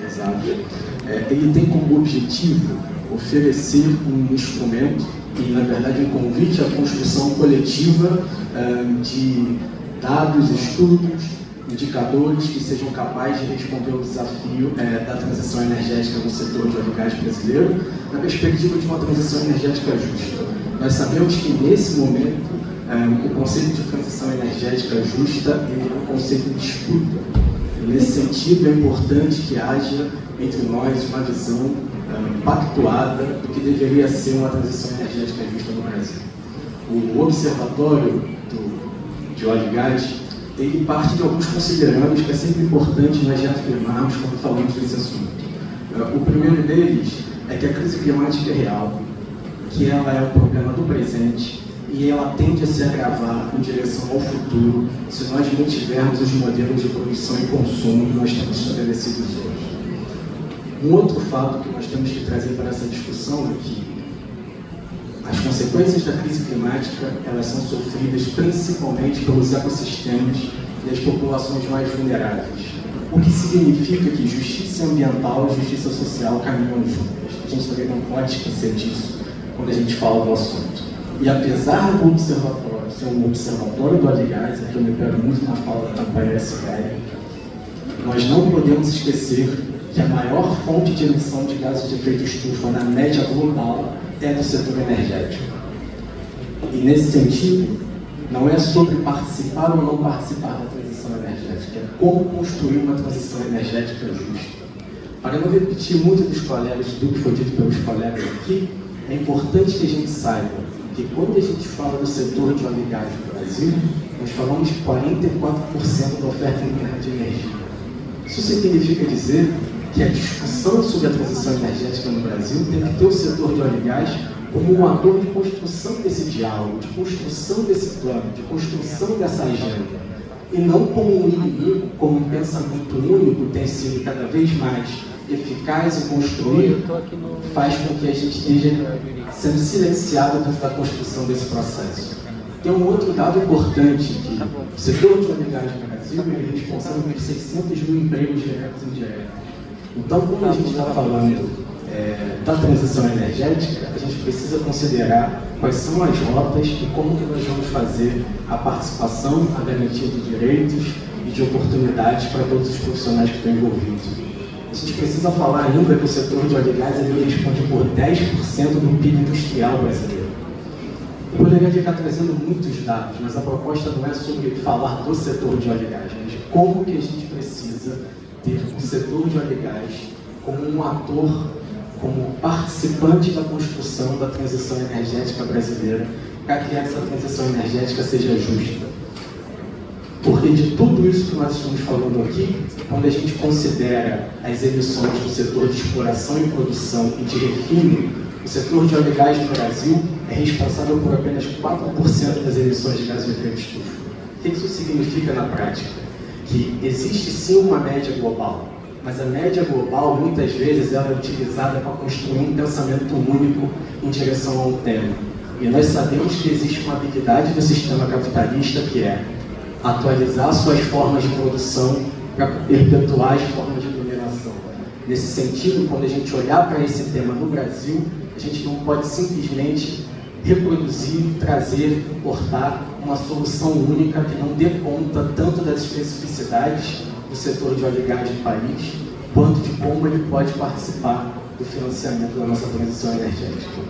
Exato. Ele tem como objetivo oferecer um instrumento e, na verdade, um convite à construção coletiva de dados, estudos, indicadores que sejam capazes de responder ao desafio da transição energética no setor de óleo e gás brasileiro, na perspectiva de uma transição energética justa. Nós sabemos que, nesse momento, o conceito de transição energética justa é um conceito de disputa. Nesse sentido, é importante que haja entre nós uma visão pactuada do que deveria ser uma transição energética justa no Brasil. O Observatório de Óleo e Gás, ele parte de alguns considerandos que é sempre importante nós reafirmarmos quando falamos desse assunto. O primeiro deles é que a crise climática é real, que ela é um problema do presente e ela tende a se agravar em direção ao futuro se nós mantivermos os modelos de produção e consumo que nós temos estabelecidos hoje. Um outro fato que nós temos que trazer para essa discussão é que as consequências da crise climática elas são sofridas principalmente pelos ecossistemas e as populações mais vulneráveis, o que significa que justiça ambiental e justiça social caminham juntas. A gente também não pode esquecer disso quando a gente fala do assunto. E apesar do observatório ser um observatório do óleo e gás, que eu me pego muito na fala da campanha SGR, nós não podemos esquecer que a maior fonte de emissão de gases de efeito estufa na média global é do setor energético. E nesse sentido, não é sobre participar ou não participar da transição energética, é como construir uma transição energética justa. Para não repetir muito do que foi dito pelos colegas aqui, é importante que a gente saiba que quando a gente fala do setor de óleo e gás no Brasil, nós falamos de 44% da oferta interna de energia. Isso significa dizer que a discussão sobre a transição energética no Brasil tem que ter o setor de óleo e gás como um ator de construção desse diálogo, de construção desse plano, de construção dessa agenda, e não como um inimigo, como um pensamento único tem sido cada vez mais eficaz e construir, faz com que a gente esteja sendo silenciado dentro da construção desse processo. Tem um outro dado importante, que o setor de óleo e gás no Brasil é responsável por 600 mil empregos diretos e indiretos. Então, quando a gente está falando da transição energética, a gente precisa considerar quais são as rotas e como que nós vamos fazer a participação, a garantia de direitos e de oportunidades para todos os profissionais que estão envolvidos. A gente precisa falar ainda que o setor de óleo e gás ele responde por 10% do PIB industrial brasileiro. Eu poderia ficar trazendo muitos dados, mas a proposta não é sobre falar do setor de óleo e gás, mas de como que a gente precisa ter o setor de óleo e gás como um ator, como participante da construção da transição energética brasileira, para que essa transição energética seja justa. Porque de tudo isso que nós estamos falando aqui, quando a gente considera as emissões do setor de exploração e produção e de refino, o setor de óleo e gás no Brasil é responsável por apenas 4% das emissões de gases de efeito estufa. O que isso significa na prática? Que existe sim uma média global, mas a média global, muitas vezes, ela é utilizada para construir um pensamento único em direção a um tema. E nós sabemos que existe uma habilidade do sistema capitalista que é atualizar suas formas de produção para perpetuar as formas de dominação. Nesse sentido, quando a gente olhar para esse tema no Brasil, a gente não pode simplesmente reproduzir, trazer, importar uma solução única que não dê conta tanto das especificidades do setor de óleo e gás do país, quanto de como ele pode participar do financiamento da nossa transição energética.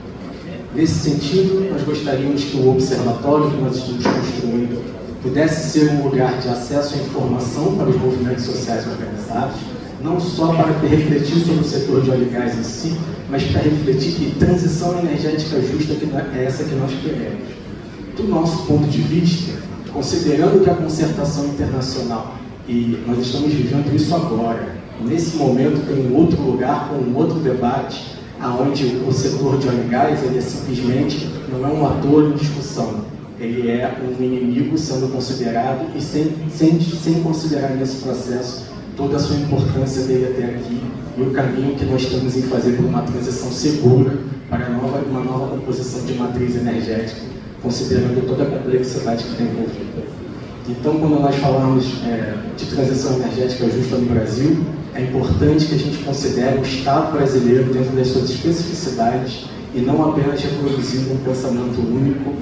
Nesse sentido, nós gostaríamos que o observatório que nós estamos construindo pudesse ser um lugar de acesso à informação para os movimentos sociais organizados, não só para refletir sobre o setor de óleo e gás em si, mas para refletir que transição energética justa é essa que nós queremos. Do nosso ponto de vista, considerando que a concertação internacional, e nós estamos vivendo isso agora, nesse momento tem um outro lugar, com um outro debate, onde o setor de óleo e gás ele é simplesmente não é um ator em discussão, ele é um inimigo sendo considerado e sem considerar nesse processo toda a sua importância dele até aqui e o caminho que nós estamos em fazer por uma transição segura para uma nova composição de matriz energética, considerando toda a complexidade que tem envolvida. Então, quando nós falamos de transição energética justa no Brasil, é importante que a gente considere o Estado brasileiro dentro das suas especificidades e não apenas reproduzindo um pensamento único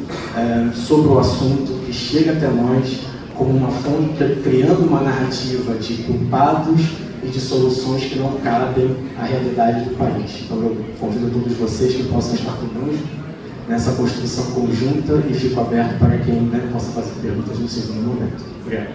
sobre o assunto que chega até nós como uma fonte, criando uma narrativa de culpados e de soluções que não cabem à realidade do país. Então eu convido todos vocês que possam estar conosco nessa construção conjunta e fico aberto para quem possa fazer perguntas no segundo momento. Obrigado.